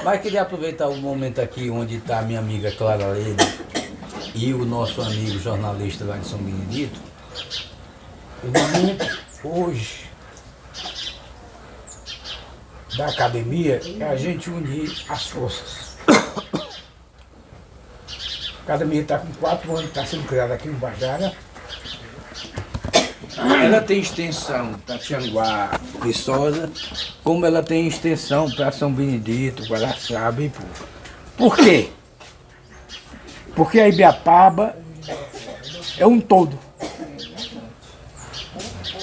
Mas queria aproveitar o momento aqui onde está a minha amiga Clara Leda e o nosso amigo jornalista lá de São Benedito. O momento hoje da academia é a gente unir as forças. A academia está com 4 anos, está sendo criada aqui em Ubajara. Ela tem extensão para Tianguá, Viçosa, como ela tem extensão para São Benedito, Guaraçaba e Ipu. Por quê? Porque a Ibiapaba é um todo.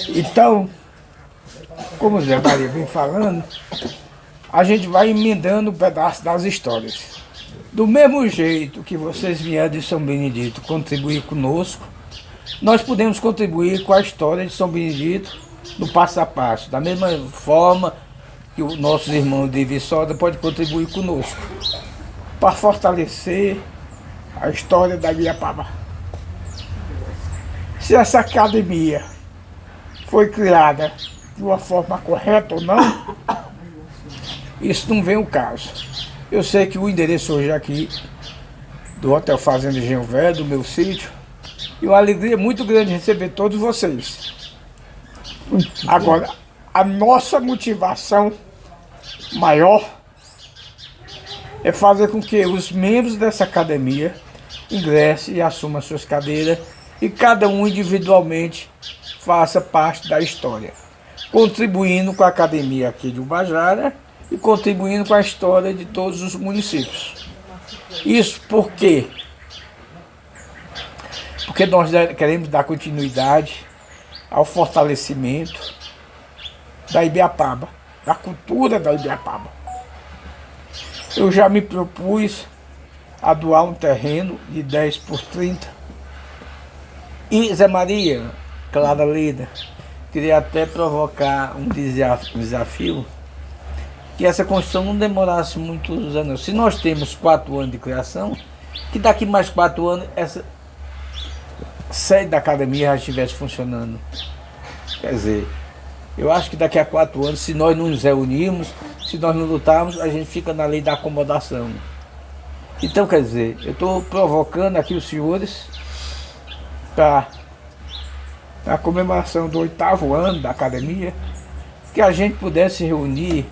Então, como o Zé Maria vem falando, a gente vai emendando um pedaço das histórias. Do mesmo jeito que vocês vieram de São Benedito contribuir conosco, nós podemos contribuir com a história de São Benedito no passo a passo. Da mesma forma que os nossos irmãos de Viçosa podem contribuir conosco para fortalecer a história da Ibiapaba. Se essa academia foi criada de uma forma correta ou não, isso não vem ao caso. Eu sei que o endereço hoje aqui do Hotel Fazenda Engenho Velho, do meu sítio, e uma alegria muito grande receber todos vocês. Agora, a nossa motivação maior é fazer com que os membros dessa academia ingressem e assumam suas cadeiras e cada um individualmente faça parte da história, contribuindo com a academia aqui de Ubajara e contribuindo com a história de todos os municípios. Isso por quê? Porque nós queremos dar continuidade ao fortalecimento da Ibiapaba, da cultura da Ibiapaba. Eu já me propus a doar um terreno de 10 por 30. E Zé Maria, Clara Leda, queria até provocar um desafio, que essa construção não demorasse muitos anos. Se nós temos 4 anos de criação, que daqui mais 4 anos essa sede da academia já estivesse funcionando. Quer dizer, eu acho que daqui a 4 anos, se nós não nos reunirmos, se nós não lutarmos, a gente fica na lei da acomodação. Então, quer dizer, eu estou provocando aqui os senhores para a comemoração do 8º ano da academia, que a gente pudesse se reunir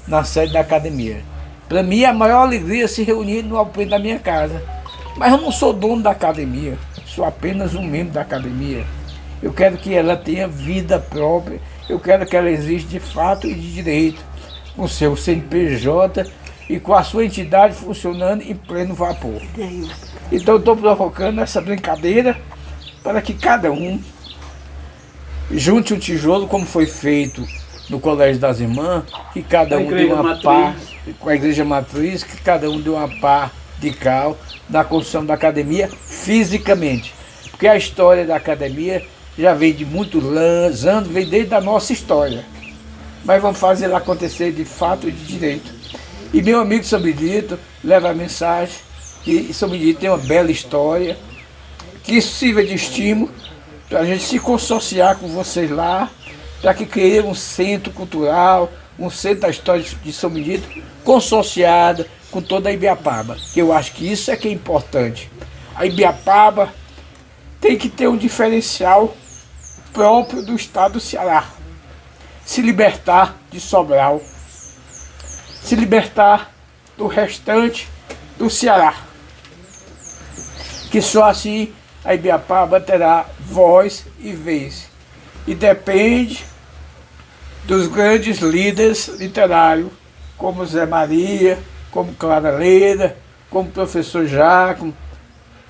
na sede da academia. Para mim, a maior alegria é se reunir no alpendre da minha casa. Mas eu não sou dono da academia, sou apenas um membro da academia. Eu quero que ela tenha vida própria, eu quero que ela exista de fato e de direito, com seu CNPJ e com a sua entidade funcionando em pleno vapor. Então eu estou provocando essa brincadeira para que cada um junte um tijolo, como foi feito no Colégio das Irmãs, que cada um deu uma pá, com a Igreja Matriz, que cada um deu uma pá de cal na construção da academia fisicamente. Porque a história da academia já vem de muitos anos, vem desde a nossa história. Mas vamos fazer ela acontecer de fato e de direito. E meu amigo São Benedito leva a mensagem que São Benedito tem uma bela história, que isso sirva de estímulo para a gente se consorciar com vocês lá, para que criemos um centro cultural, um centro da história de São Benedito, consorciado com toda a Ibiapaba, que eu acho que isso é que é importante. A Ibiapaba tem que ter um diferencial próprio do estado do Ceará, se libertar de Sobral, se libertar do restante do Ceará, que só assim a Ibiapaba terá voz e vez, e depende dos grandes líderes literários, como Zé Maria, como Clara Leda, como o professor Jaco,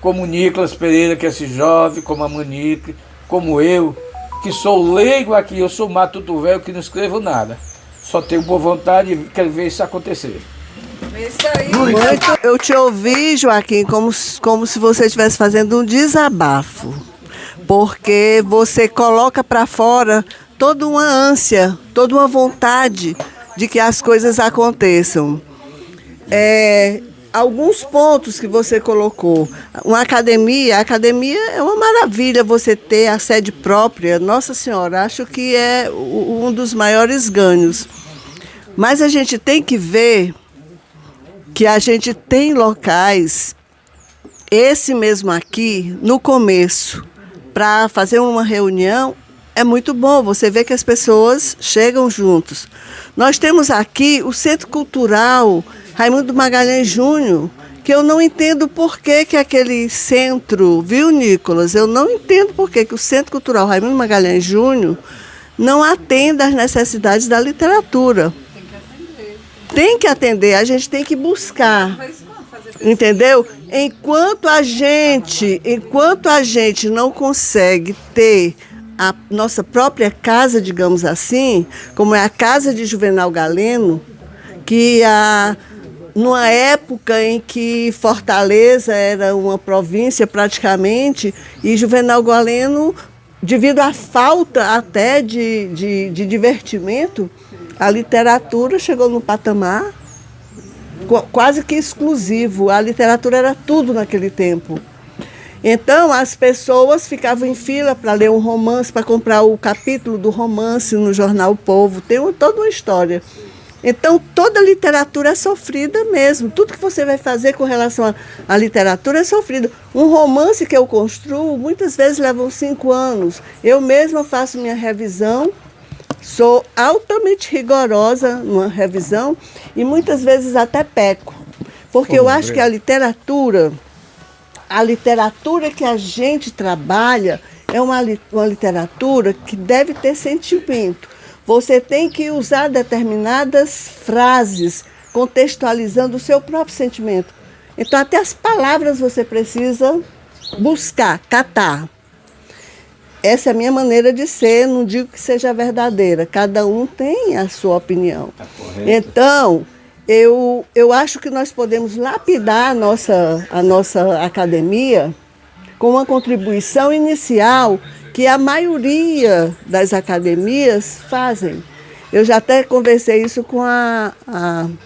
como o Nicolas Pereira, que é esse jovem, como a Monique, como eu, que sou leigo aqui, eu sou matuto velho, que não escrevo nada. Só tenho boa vontade e quero ver isso acontecer. Isso aí. Muito. Eu te ouvi, Joaquim, como se você estivesse fazendo um desabafo. Porque você coloca para fora toda uma ânsia, toda uma vontade de que as coisas aconteçam. Alguns pontos que você colocou. A academia é uma maravilha você ter a sede própria. Nossa Senhora, acho que é um dos maiores ganhos. Mas a gente tem que ver que a gente tem locais, esse mesmo aqui, no começo, para fazer uma reunião, é muito bom. Você vê que as pessoas chegam juntos. Nós temos aqui o Centro Cultural Raimundo Magalhães Júnior, que eu não entendo por que aquele centro, viu, Nicolas? Eu não entendo por que o Centro Cultural Raimundo Magalhães Júnior não atende às necessidades da literatura. Tem que atender, a gente tem que buscar. Entendeu? Enquanto a gente não consegue ter a nossa própria casa, digamos assim, como é a casa de Juvenal Galeno, que numa época em que Fortaleza era uma província praticamente, e Juvenal Galeno, devido à falta até de divertimento, a literatura chegou no patamar quase que exclusivo. A literatura era tudo naquele tempo. Então, as pessoas ficavam em fila para ler um romance, para comprar o capítulo do romance no jornal O Povo. Tem toda uma história. Então, toda literatura é sofrida mesmo. Tudo que você vai fazer com relação à literatura é sofrido. Um romance que eu construo, muitas vezes levam 5 anos. Eu mesma faço minha revisão, sou altamente rigorosa numa revisão e muitas vezes até peco. Porque eu acho que a literatura que a gente trabalha é uma literatura que deve ter sentimento. Você tem que usar determinadas frases, contextualizando o seu próprio sentimento. Então, até as palavras você precisa buscar, catar. Essa é a minha maneira de ser, não digo que seja verdadeira. Cada um tem a sua opinião. Tá correto. Então, eu acho que nós podemos lapidar a nossa academia com uma contribuição inicial que a maioria das academias fazem. Eu já até conversei isso com a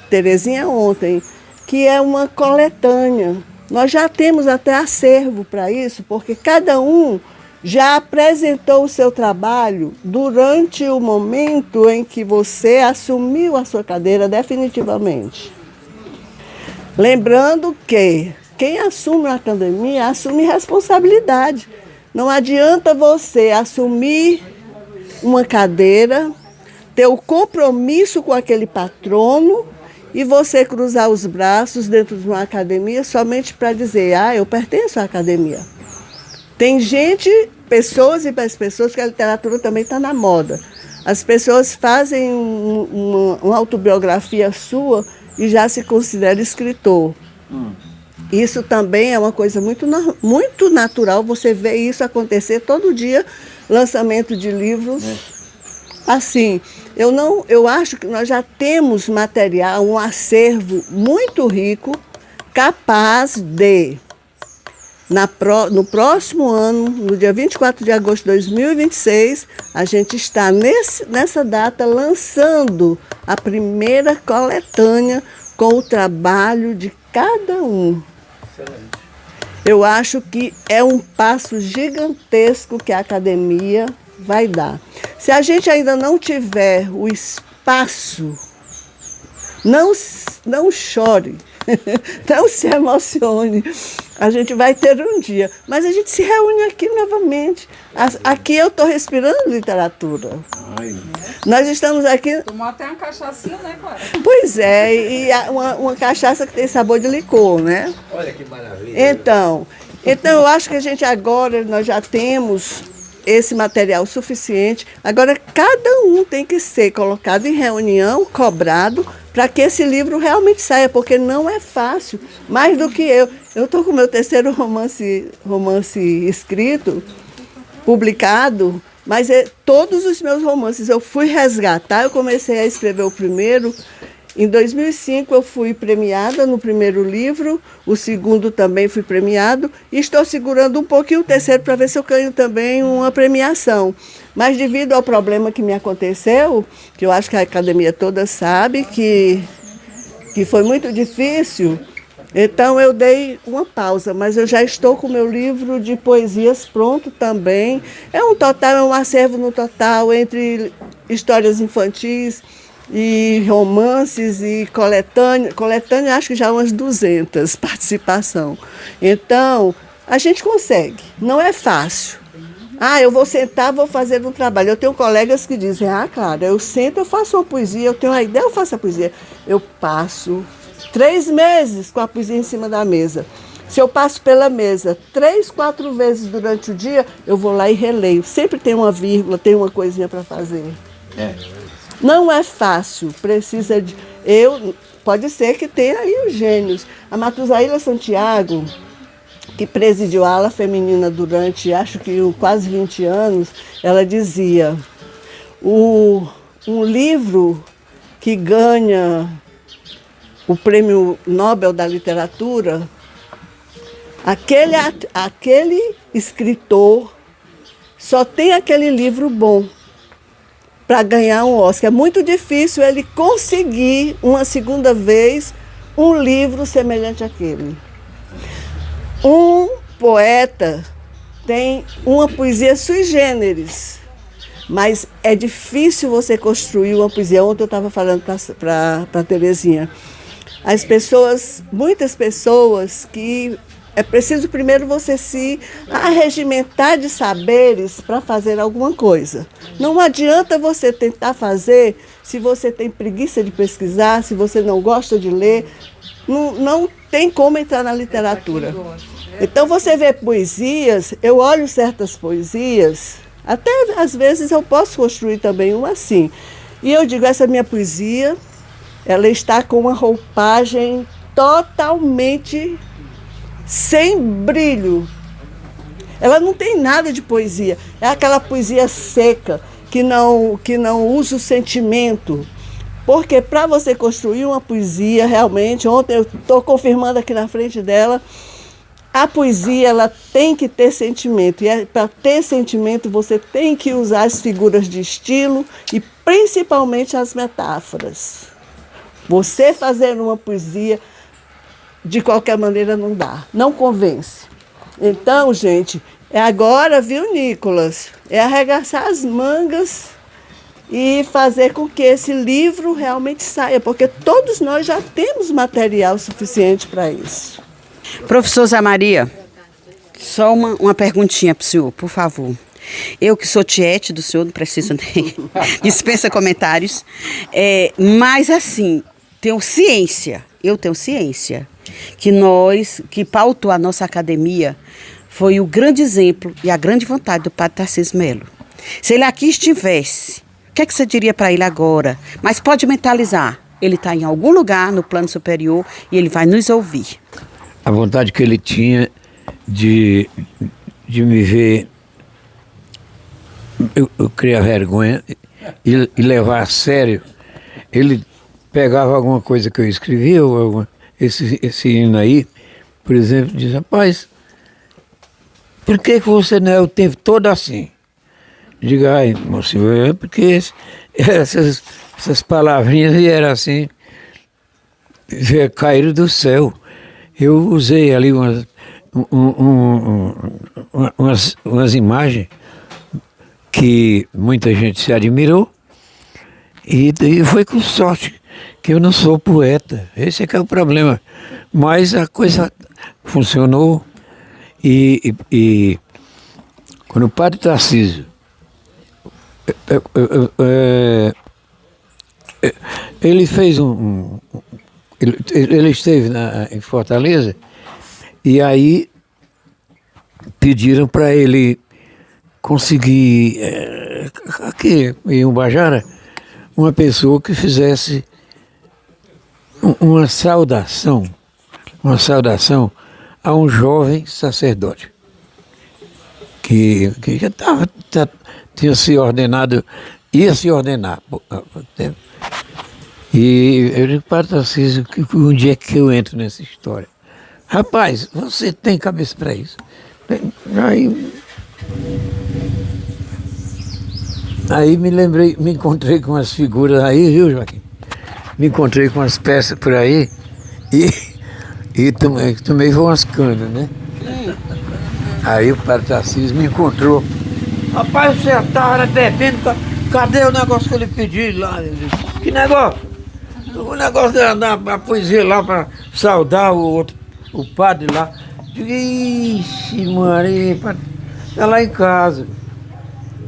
Terezinha ontem, que é uma coletânea. Nós já temos até acervo para isso, porque cada um já apresentou o seu trabalho durante o momento em que você assumiu a sua cadeira definitivamente. Lembrando que quem assume a academia assume responsabilidade. Não adianta você assumir uma cadeira, ter o compromisso com aquele patrono e você cruzar os braços dentro de uma academia somente para dizer, eu pertenço à academia. Tem pessoas e mais pessoas que a literatura também está na moda. As pessoas fazem uma autobiografia sua e já se considera escritor. Isso também é uma coisa muito natural, você vê isso acontecer todo dia, lançamento de livros. Assim, eu acho que nós já temos material, um acervo muito rico, capaz de, no próximo ano, no dia 24 de agosto de 2026, a gente está nessa data lançando a primeira coletânea com o trabalho de cada um. Excelente. Eu acho que é um passo gigantesco que a academia vai dar. Se a gente ainda não tiver o espaço, não chore, não se emocione. A gente vai ter um dia, mas a gente se reúne aqui novamente. Aqui eu estou respirando literatura. Nós estamos aqui... Tomou até uma cachaçinha, né, Clara? Pois é, e uma cachaça que tem sabor de licor, né? Olha que maravilha. Então eu acho que a gente agora, nós já temos esse material suficiente. Agora, cada um tem que ser colocado em reunião, cobrado, para que esse livro realmente saia, porque não é fácil. Mais do que eu. Eu estou com o meu terceiro romance escrito, publicado, mas todos os meus romances eu fui resgatar. Eu comecei a escrever o primeiro. Em 2005 eu fui premiada no primeiro livro, o segundo também fui premiado, e estou segurando um pouquinho o terceiro para ver se eu ganho também uma premiação. Mas devido ao problema que me aconteceu, que eu acho que a academia toda sabe, que foi muito difícil, então eu dei uma pausa, mas eu já estou com o meu livro de poesias pronto também. É um acervo no total entre histórias infantis, e romances e coletânea acho que já umas 200 participação. Então, a gente consegue, não é fácil. Eu vou sentar, vou fazer um trabalho. Eu tenho colegas que dizem, Clara, eu sento, eu faço uma poesia, eu tenho uma ideia, eu faço a poesia. Eu passo 3 meses com a poesia em cima da mesa. Se eu passo pela mesa 3, 4 vezes durante o dia, eu vou lá e releio. Sempre tem uma vírgula, tem uma coisinha para fazer. Não é fácil, precisa de... Pode ser que tenha aí os gênios. A Matusaíla Santiago, que presidiu a ala feminina durante, acho que quase 20 anos, ela dizia, um livro que ganha o Prêmio Nobel da Literatura, aquele escritor só tem aquele livro bom para ganhar um Oscar. É muito difícil ele conseguir uma segunda vez um livro semelhante àquele. Um poeta tem uma poesia sui generis, mas é difícil você construir uma poesia. Ontem eu estava falando para a Terezinha. Muitas pessoas que é preciso primeiro você se arregimentar de saberes para fazer alguma coisa. Não adianta você tentar fazer se você tem preguiça de pesquisar, se você não gosta de ler. Não tem como entrar na literatura. Então você vê poesias, eu olho certas poesias, até às vezes eu posso construir também uma assim. E eu digo, essa minha poesia, ela está com uma roupagem totalmente sem brilho. Ela não tem nada de poesia. É aquela poesia seca, que não usa o sentimento. Porque para você construir uma poesia, realmente, ontem eu estou confirmando aqui na frente dela, a poesia ela tem que ter sentimento. E para ter sentimento, você tem que usar as figuras de estilo e principalmente as metáforas. Você fazer uma poesia, de qualquer maneira, não dá. Não convence. Então, gente, é agora, viu, Nicolas? É arregaçar as mangas e fazer com que esse livro realmente saia, porque todos nós já temos material suficiente para isso. Professor Zé Maria, só uma perguntinha para o senhor, por favor. Eu que sou tiete do senhor, não preciso nem dispensa comentários, mas assim, eu tenho ciência, que pautou a nossa academia, foi o grande exemplo e a grande vontade do padre Tarcísio Melo. Se ele aqui estivesse, o que você diria para ele agora? Mas pode mentalizar, ele está em algum lugar no plano superior e ele vai nos ouvir. A vontade que ele tinha de me ver eu criar vergonha e levar a sério. Ele pegava alguma coisa que eu escrevia, ou esse hino aí, por exemplo, diz, rapaz, por que você não é o tempo todo assim? Diga, ai, moço, é porque essas palavrinhas vieram assim, caíram do céu. Eu usei ali umas imagens que muita gente se admirou e foi com sorte que eu não sou poeta. Esse é que é o problema. Mas a coisa funcionou e quando o padre Tarcísio ele fez ele esteve em Fortaleza e aí pediram para ele conseguir aqui em Ubajara uma pessoa que fizesse uma saudação a um jovem sacerdote que já tinha se ordenado, ia se ordenar. E eu digo para o Tarcísio que onde é que eu entro nessa história? Rapaz, você tem cabeça para isso? Aí me encontrei com umas figuras aí, viu, Joaquim? Me encontrei com umas peças por aí e tomei umas canas, né? Aí o padre Tarcísio me encontrou. Rapaz, você estava bebendo cadê o negócio que ele pediu lá? Ele disse, que negócio? O negócio de andar a poesia lá para saudar o padre lá. Digo, ixi, Maria, tá lá em casa.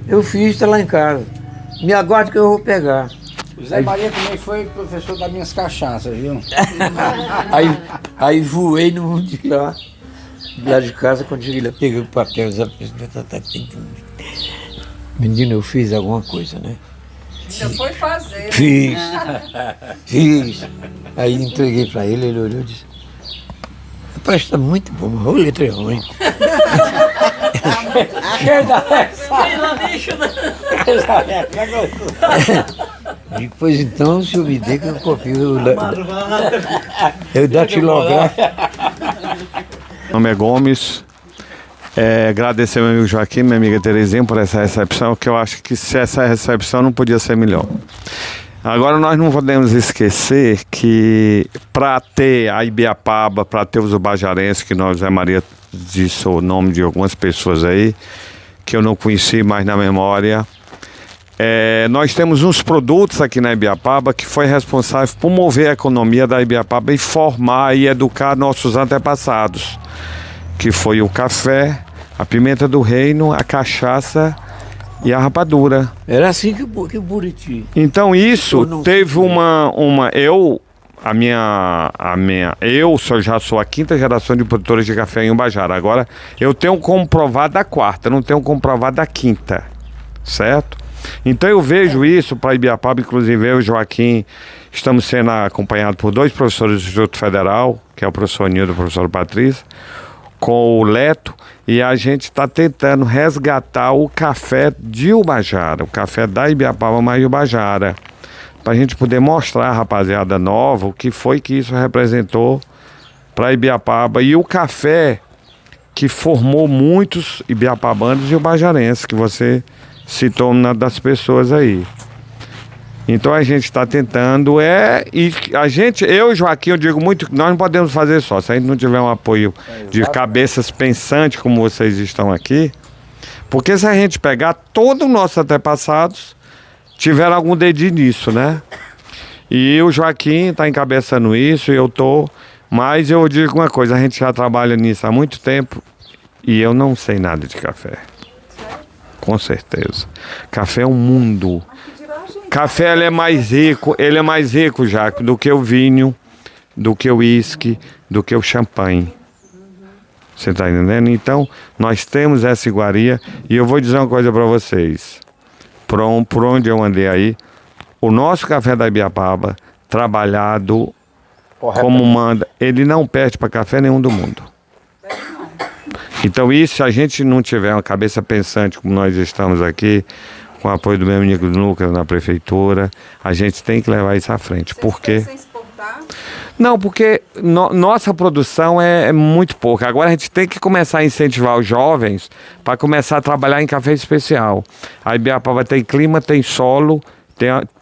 Eu fiz, tá lá em casa. Me aguarde que eu vou pegar. O Zé Maria também foi professor das minhas cachaças, viu? aí voei no mundo de lá de casa, quando cheguei lá, peguei o papel. Menino, eu fiz alguma coisa, né? Já foi fazer. Fiz. Fiz. Aí entreguei pra ele, ele olhou e disse, rapaz, tá muito bom, mas o letra é ruim. Depois então, o senhor me dê que eu copio eu datilografo. Meu nome é Gomes. Agradecer ao meu amigo Joaquim, minha amiga Terezinha, por essa recepção, que eu acho que se essa recepção não podia ser melhor. Agora nós não podemos esquecer que para ter a Ibiapaba, para ter os ubajarenses, que nós, Zé Maria disse o nome de algumas pessoas aí, que eu não conheci mais na memória, nós temos uns produtos aqui na Ibiapaba que foi responsável por mover a economia da Ibiapaba e formar e educar nossos antepassados, que foi o café, a pimenta do reino, a cachaça e a rapadura. Era assim que Buriti. Então isso teve eu já sou a 5ª geração de produtores de café em Ubajara. Agora eu tenho comprovado a 4ª, não tenho comprovado a 5ª, certo? Então eu vejo isso para Ibiapaba, inclusive eu e o Joaquim estamos sendo acompanhados por 2 professores do Instituto Federal, que é o professor Nildo e o professor Patrícia, com o Leto, e a gente está tentando resgatar o café de Ubajara, o café da Ibiapaba mais Ubajara, para a gente poder mostrar à rapaziada nova o que foi que isso representou para Ibiapaba e o café que formou muitos ibiapabanos e ubajarenses, que você citou uma das pessoas aí. Então a gente está tentando, e eu e Joaquim, eu digo muito que nós não podemos fazer só, se a gente não tiver um apoio de cabeças pensantes como vocês estão aqui, porque se a gente pegar todos os nossos antepassados, tiveram algum dedinho nisso, né? E o Joaquim está encabeçando isso, eu tô, mas eu digo uma coisa, a gente já trabalha nisso há muito tempo e eu não sei nada de café. Com certeza. Café é um mundo. Café ele é mais rico, Jaco, do que o vinho, do que o uísque, do que o champanhe. Você está entendendo? Então, nós temos essa iguaria e eu vou dizer uma coisa para vocês. Por onde eu andei aí, o nosso café da Ibiapaba, trabalhado como manda, ele não perde para café nenhum do mundo. Então isso, se a gente não tiver uma cabeça pensante como nós estamos aqui, com o apoio do meu amigo Lucas na prefeitura, a gente tem que levar isso à frente. Por quê? Não, porque nossa produção é muito pouca. Agora a gente tem que começar a incentivar os jovens para começar a trabalhar em café especial. A Ibiapaba tem clima, tem solo,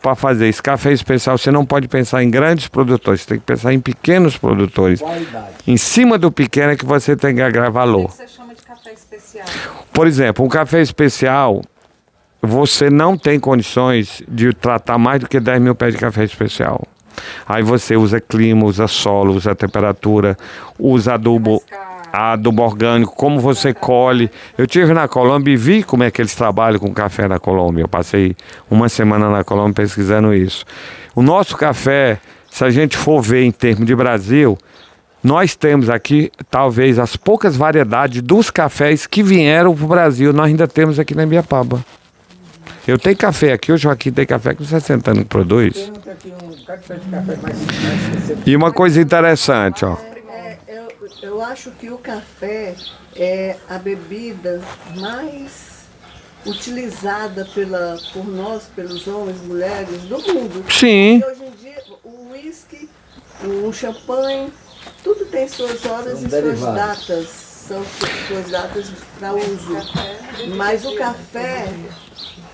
para fazer esse café especial você não pode pensar em grandes produtores, você tem que pensar em pequenos produtores. Qualidade. Em cima do pequeno é que você tem que agregar valor. O que você chama de café especial? Por exemplo, um café especial, você não tem condições de tratar mais do que 10 mil pés de café especial. Aí você usa clima, usa solo, usa temperatura, usa adubo orgânico, como você colhe. Eu estive na Colômbia e vi como é que eles trabalham com café na Colômbia. Eu passei uma semana na Colômbia pesquisando isso. O nosso café, se a gente for ver em termos de Brasil, nós temos aqui talvez as poucas variedades dos cafés que vieram para o Brasil, nós ainda temos aqui na Ibiapaba. Eu tenho café aqui, o Joaquim tem café com 60 anos que produz. E uma coisa interessante, ó. Eu acho que o café é a bebida mais utilizada por nós, pelos homens e mulheres do mundo. Sim. E hoje em dia, o uísque, o champanhe, tudo tem suas horas e suas datas. São suas datas para uso. Mas o café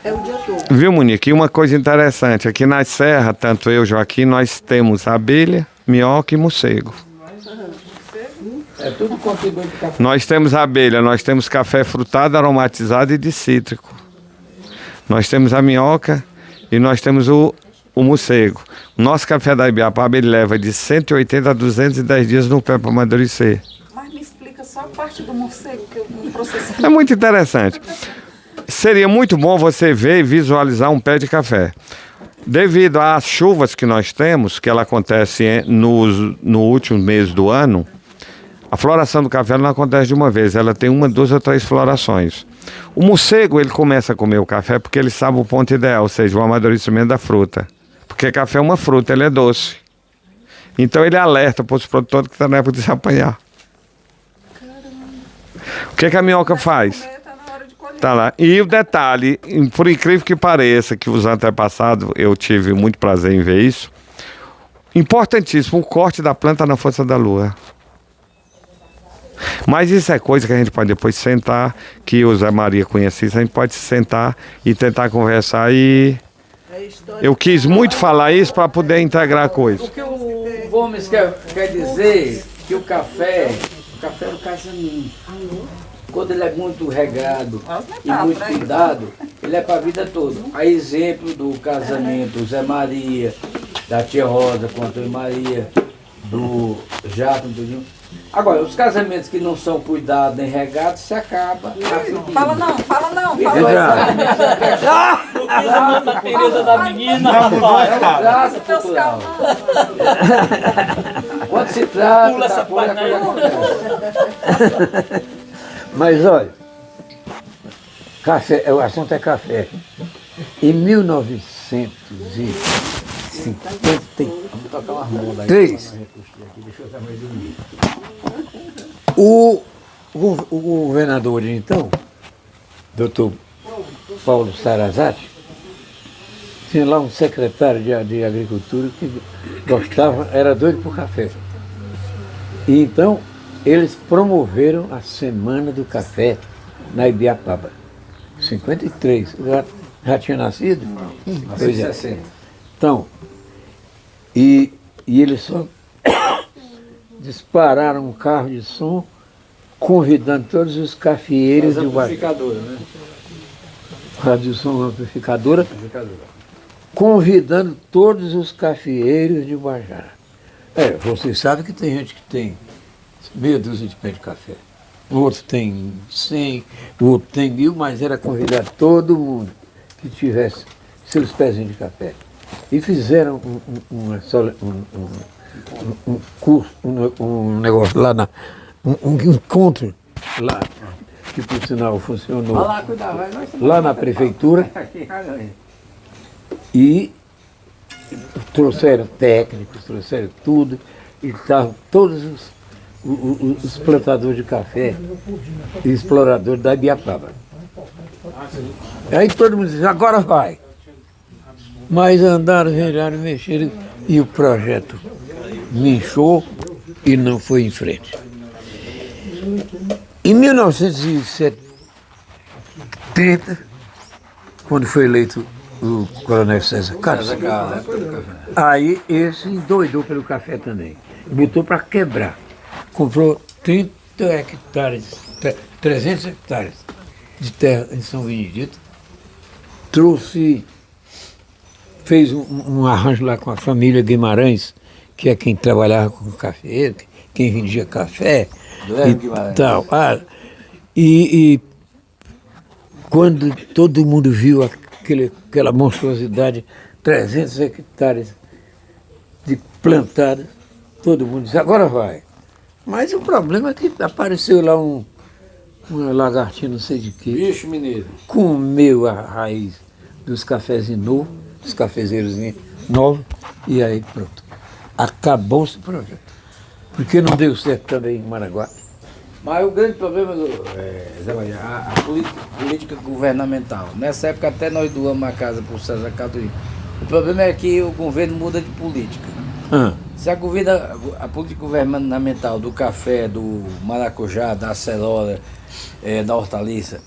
é o dia todo. Viu, Monique? E uma coisa interessante, aqui na Serra, tanto eu e Joaquim, nós temos abelha, minhoca e morcego. É tudo contribui para o café. Nós temos abelha, nós temos café frutado, aromatizado e de cítrico. nós temos a minhoca e nós temos o morcego. O nosso café da Ibiapaba, ele leva de 180 a 210 dias no pé para amadurecer. Mas me explica só a parte do morcego que eu não processei. É muito interessante. Seria muito bom você ver e visualizar um pé de café. Devido às chuvas que nós temos, que ela acontece no último mês do ano, a floração do café não acontece de uma vez, ela tem 1, 2 ou 3 florações. O morcego, ele começa a comer o café porque ele sabe o ponto ideal, ou seja, o amadurecimento da fruta. Porque café é uma fruta, ele é doce. Então ele alerta para os produtores que estão na época de se apanhar. O que a minhoca faz? Tá na hora de colher. Tá lá. E o detalhe, por incrível que pareça, que os antepassados, eu tive muito prazer em ver isso, importantíssimo, o corte da planta na força da lua. Mas isso é coisa que a gente pode depois sentar, que o Zé Maria conhecia, a gente pode sentar e tentar conversar e... Eu quis muito falar isso para poder integrar a coisa. O que o Gomes quer dizer que o café é um casamento. Quando ele é muito regado e muito cuidado, ele é para a vida toda. A exemplo do casamento do Zé Maria, da tia Rosa com a tia Maria, do Jato, tudinho. Agora, os casamentos que não são cuidados nem regados, se acaba. Fala não. A beleza da menina, Graças cultural. Quando se trata da coisa, a coisa acontece. Mas olha, café, o assunto é café. Em 1953, o governador de então, doutor Paulo Sarazate, tinha lá um secretário de agricultura que gostava, era doido por café. E então eles promoveram a Semana do Café na Ibiapaba. 53, já tinha nascido? Pois é. 60. Então, e eles só dispararam um carro de som convidando todos os cafeeiros de Guarujá. Amplificadora, né? Rádio de som amplificadora, convidando todos os cafeeiros de Guajara. Vocês sabem que tem gente que tem meia dúzia de pé de café. O outro tem 100, o outro tem 1000, mas era convidar todo mundo que tivesse seus pezinhos de café. E fizeram um curso, um negócio lá, um encontro lá, que por sinal funcionou lá na prefeitura. E trouxeram técnicos, trouxeram tudo, e estavam todos os plantadores de café e exploradores da Ibiapaba. Aí todo mundo disse, agora vai. Mas andaram, viraram, mexeram e o projeto minchou e não foi em frente. Em 1970, quando foi eleito o coronel César Carlos, aí esse endoidou pelo café também. Botou para quebrar. Comprou 30 hectares, 300 hectares de terra em São Benedito. Fez um arranjo lá com a família Guimarães, que é quem trabalhava com café, quem vendia café e tal. E quando todo mundo viu aquela monstruosidade, 300 hectares de plantada, todo mundo disse, agora vai. Mas o problema é que apareceu lá uma lagartinha, não sei de quê. Bicho mineiro. Comeu a raiz dos cafezinhos novos, dos cafezeiros novos, e aí pronto. Acabou-se o projeto. Porque não deu certo também em Maraguá. Mas o grande problema, Zé Maria, a política governamental. Nessa época até nós doamos a casa para o César Catuí. O problema é que o governo muda de política. Se a política governamental do café, do maracujá, da acerola, da hortaliça,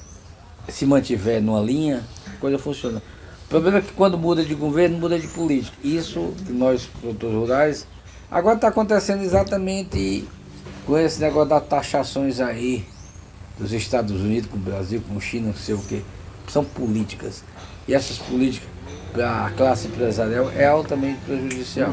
se mantiver numa linha, a coisa funciona. O problema é que quando muda de governo, muda de política. Isso que nós, produtores rurais, agora está acontecendo exatamente com esse negócio das taxações aí dos Estados Unidos, com o Brasil, com a China, não sei o quê. são políticas. E essas políticas para a classe empresarial é altamente prejudicial.